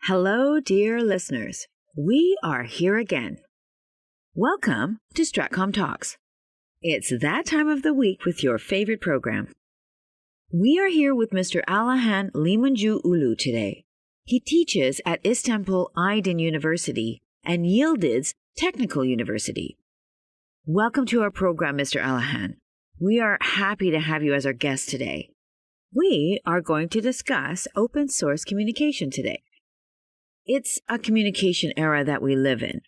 Hello, dear listeners. We are here again. Welcome to StratcomTalks. It's that time of the week with your favorite program. We are here with Mr. Alihan Limoncuoğlu today. He teaches at Istanbul University and Yıldız Technical University. Welcome to our program, Mr. Alihan. We are happy to have you as our guest today. We are going to discuss open source communication today. It's a communication era that we live in.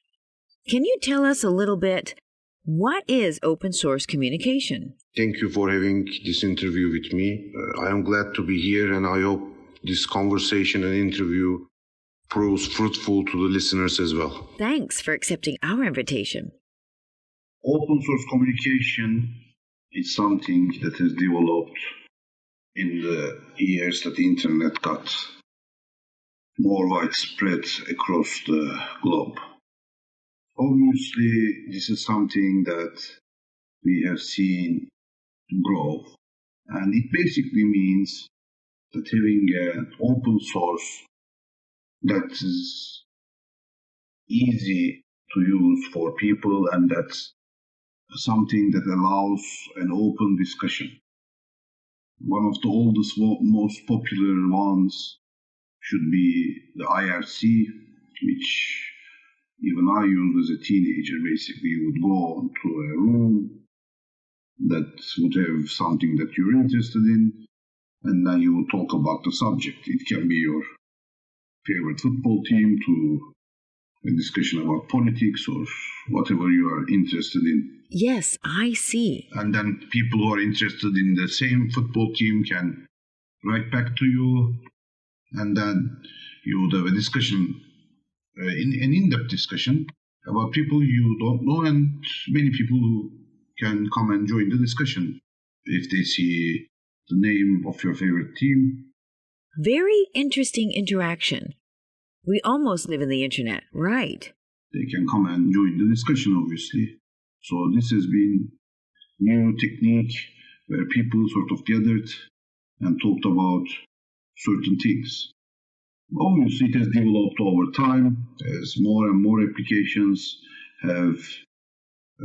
Can you tell us a little bit, what is open source communication? Thank you for having this interview with me. I am glad to be here, and I hope this conversation and interview proves fruitful to the listeners as well. Thanks for accepting our invitation. Open source communication is something that has developed in the years that the internet got more widespread across the globe. Obviously, this is something that we have seen grow, and it basically means that having an open source that is easy to use for people, and that's something that allows an open discussion. One of the oldest, most popular ones should be the IRC, which even I used as a teenager. Basically, you would go into a room that would have something that you're interested in, and then you would talk about the subject. It can be your favorite football team to a discussion about politics or whatever you are interested in. Yes, I see. And then people who are interested in the same football team can write back to you, and then you would have a discussion, an in-depth discussion about people you don't know, and many people who can come and join the discussion if they see the name of your favorite team. Very interesting interaction. We almost live in the internet, right? They can come and join the discussion, obviously. So this has been a new technique where people sort of gathered and talked about certain things. Obviously, it has developed over time as more and more applications have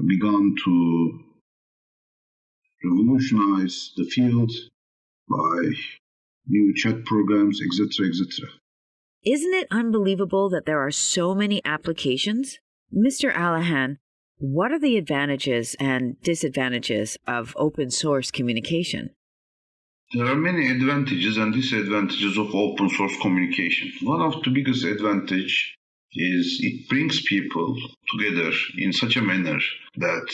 begun to revolutionize the field by new chat programs, etc., etc. Isn't it unbelievable that there are so many applications? Mr. Alihan, what are the advantages and disadvantages of open source communication? There are many advantages and disadvantages of open source communication. One of the biggest advantages is it brings people together in such a manner that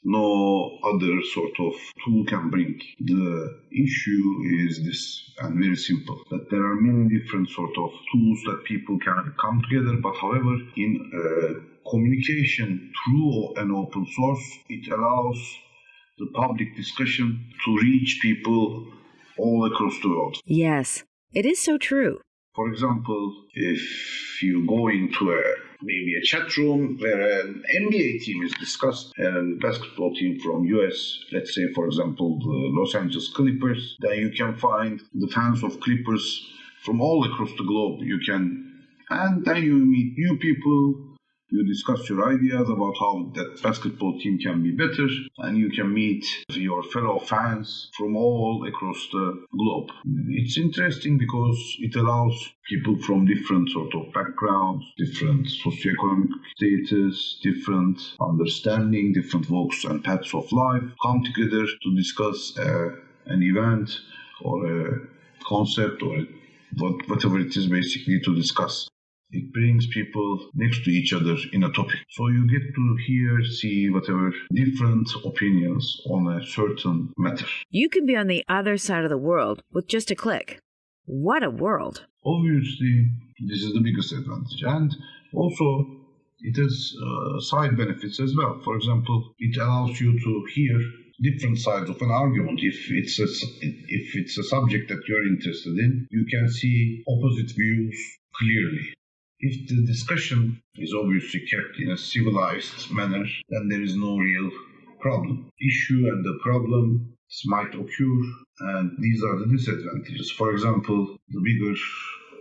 no other sort of tool can bring. The issue is this, and very simple, that there are many different sort of tools that people can come together, but however, in communication through an open source, it allows the public discussion to reach people all across the world. Yes, it is so true. For example, if you go into maybe a chat room where an NBA team is discussed and a basketball team from US, let's say for example the Los Angeles Clippers, then you can find the fans of Clippers from all across the globe. And then you meet new people. You discuss your ideas about how that basketball team can be better, and you can meet your fellow fans from all across the globe. It's interesting because it allows people from different sort of backgrounds, different socioeconomic status, different understanding, different walks and paths of life come together to discuss an event or a concept or whatever it is basically to discuss. It brings people next to each other in a topic. So you get to see whatever different opinions on a certain matter. You can be on the other side of the world with just a click. What a world. Obviously, this is the biggest advantage. And also, it has side benefits as well. For example, it allows you to hear different sides of an argument. If it's a subject that you're interested in, you can see opposite views clearly. If the discussion is obviously kept in a civilized manner, then there is no real problem. Issue and the problem might occur, and these are the disadvantages. For example, the bigger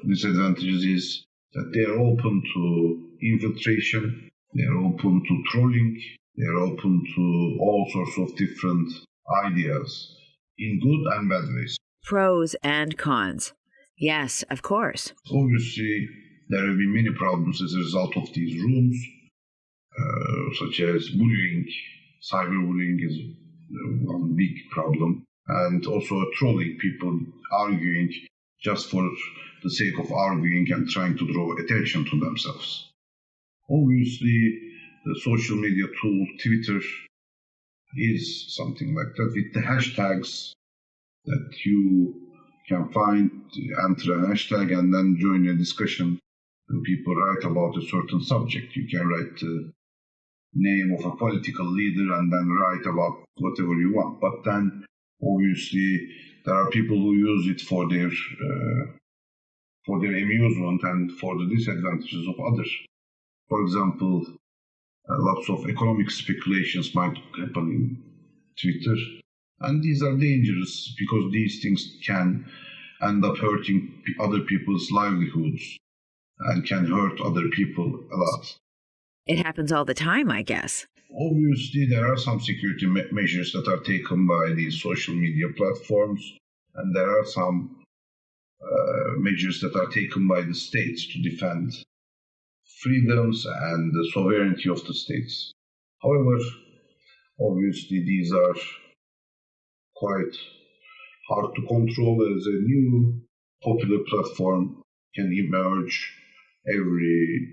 disadvantages is that they're open to infiltration, they're open to trolling, they're open to all sorts of different ideas in good and bad ways. Pros and cons. Yes, of course. Obviously, there have been many problems as a result of these rooms, such as bullying. Cyberbullying is one big problem, and also trolling, people arguing just for the sake of arguing and trying to draw attention to themselves. Obviously, the social media tool Twitter is something like that, with the hashtags that you can find, enter a hashtag and then join a discussion. And people write about a certain subject. You can write the name of a political leader and then write about whatever you want. But then, obviously, there are people who use it for their amusement and for the disadvantages of others. For example, lots of economic speculations might happen in Twitter. And these are dangerous because these things can end up hurting other people's livelihoods and can hurt other people a lot. It happens all the time, I guess. Obviously, there are some security measures that are taken by these social media platforms, and there are some measures that are taken by the states to defend freedoms and the sovereignty of the states. However, obviously, these are quite hard to control as a new popular platform can emerge every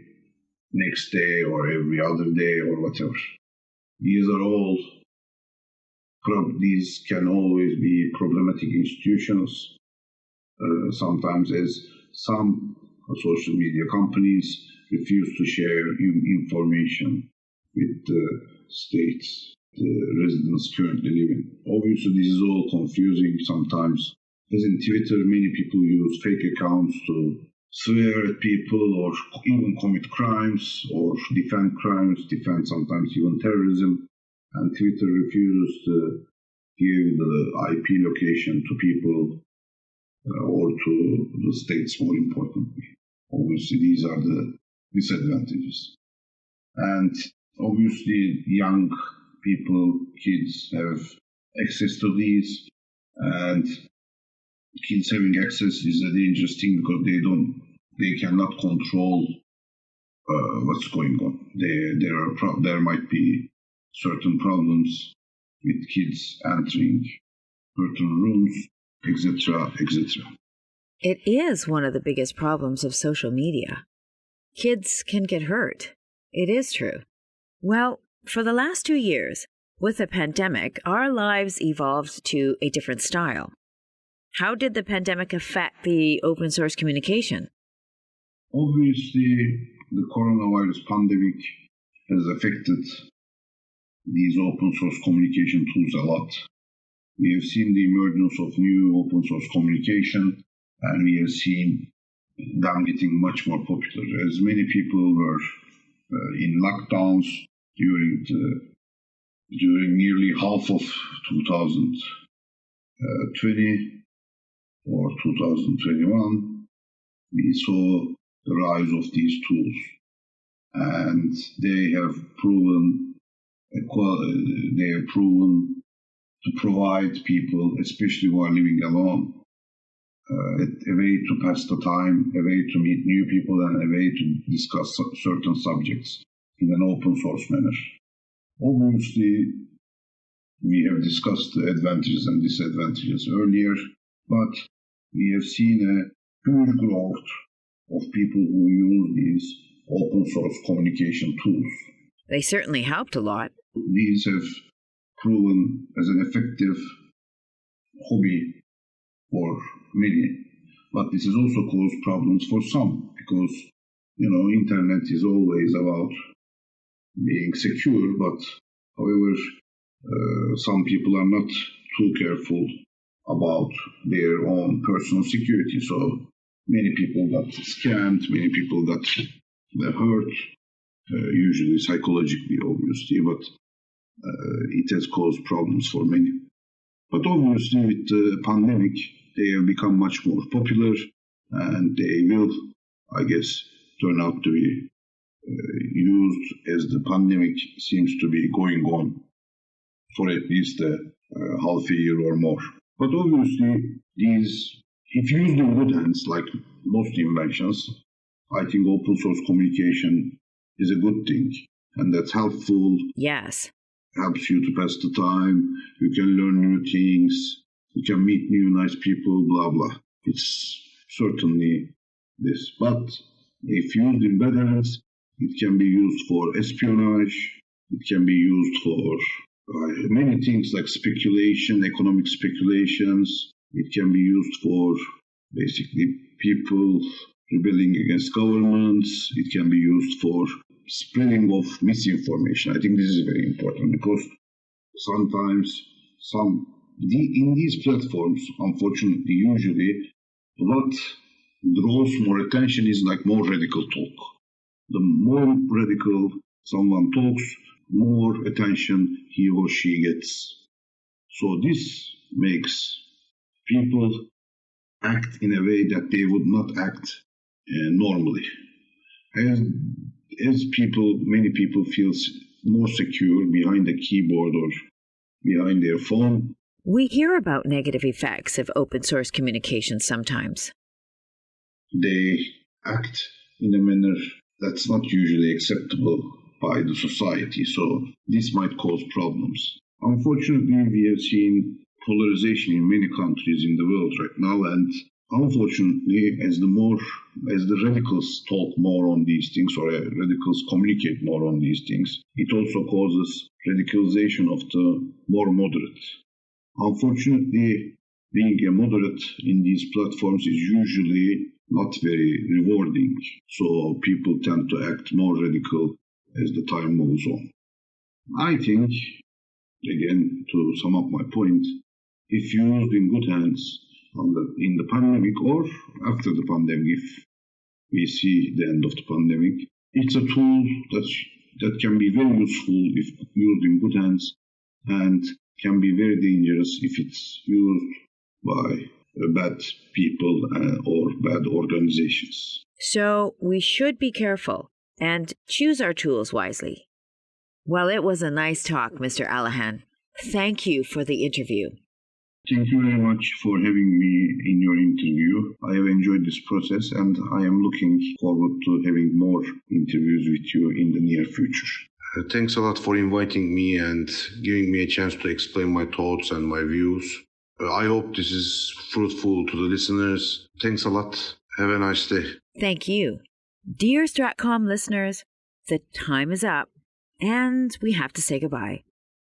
next day or every other day or whatever. These can always be problematic institutions, sometimes as some social media companies refuse to share information with the states the residents currently live in. Obviously, this is all confusing sometimes. As in Twitter, many people use fake accounts to swear at people or even commit crimes or defend sometimes even terrorism. And Twitter refuses to give the IP location to people or to the states, more importantly. Obviously, these are the disadvantages. And obviously, young people, kids have access to these, and kids having access is a dangerous thing because they cannot control what's going on. There might be certain problems with kids entering certain rooms, etc., etc. It is one of the biggest problems of social media. Kids can get hurt. It is true. Well, for the last 2 years, with the pandemic, our lives evolved to a different style. How did the pandemic affect the open source communication? Obviously, the coronavirus pandemic has affected these open source communication tools a lot. We have seen the emergence of new open source communication, and we have seen them getting much more popular, as many people were in lockdowns during nearly half of 2020 or 2021. We saw the rise of these tools, and they have proven to provide people, especially who are living alone, a way to pass the time, a way to meet new people, and a way to discuss certain subjects in an open source manner. Obviously, we have discussed the advantages and disadvantages earlier, but we have seen a huge growth of people who use these open source communication tools. They certainly helped a lot. These have proven as an effective hobby for many, but this has also caused problems for some because, internet is always about being secure, but however, some people are not too careful about their own personal security. So many people got scammed, many people got hurt, usually psychologically, obviously, but it has caused problems for many. But obviously, with the pandemic, they have become much more popular, and they will, I guess, turn out to be used as the pandemic seems to be going on for at least half a year or more. But obviously, these, if used in good hands, like most inventions, I think open source communication is a good thing, and that's helpful. Yes. Helps you to pass the time, you can learn new things, you can meet new nice people, blah, blah. It's certainly this. But if used in bad hands, it can be used for espionage, it can be used for many things like speculation, economic speculations. It can be used for basically people rebelling against governments. It can be used for spreading of misinformation. I think this is very important because sometimes in these platforms, unfortunately, usually what draws more attention is like more radical talk. The more radical someone talks, more attention he or she gets. So this makes people act in a way that they would not act normally. As many people feel more secure behind a keyboard or behind their phone. We hear about negative effects of open source communication sometimes. They act in a manner that's not usually acceptable by the society, so this might cause problems. Unfortunately, we have seen polarization in many countries in the world right now, and unfortunately, as the radicals talk more on these things, or radicals communicate more on these things, it also causes radicalization of the more moderate. Unfortunately, being a moderate in these platforms is usually not very rewarding, so people tend to act more radical as the time moves on. I think, again, to sum up my point, if used in good hands in the pandemic or after the pandemic, if we see the end of the pandemic, it's a tool that can be very useful if used in good hands and can be very dangerous if it's used by bad people or bad organizations. So we should be careful and choose our tools wisely. Well, it was a nice talk, Mr. Alihan. Thank you for the interview. Thank you very much for having me in your interview. I have enjoyed this process and I am looking forward to having more interviews with you in the near future. Thanks a lot for inviting me and giving me a chance to explain my thoughts and my views. I hope this is fruitful to the listeners. Thanks a lot. Have a nice day. Thank you. Dear Stratcom listeners, the time is up and we have to say goodbye.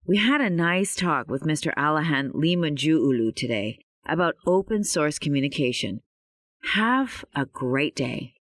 We had a nice talk with Mr. Alihan Limoncuoğlu today about open source communication. Have a great day.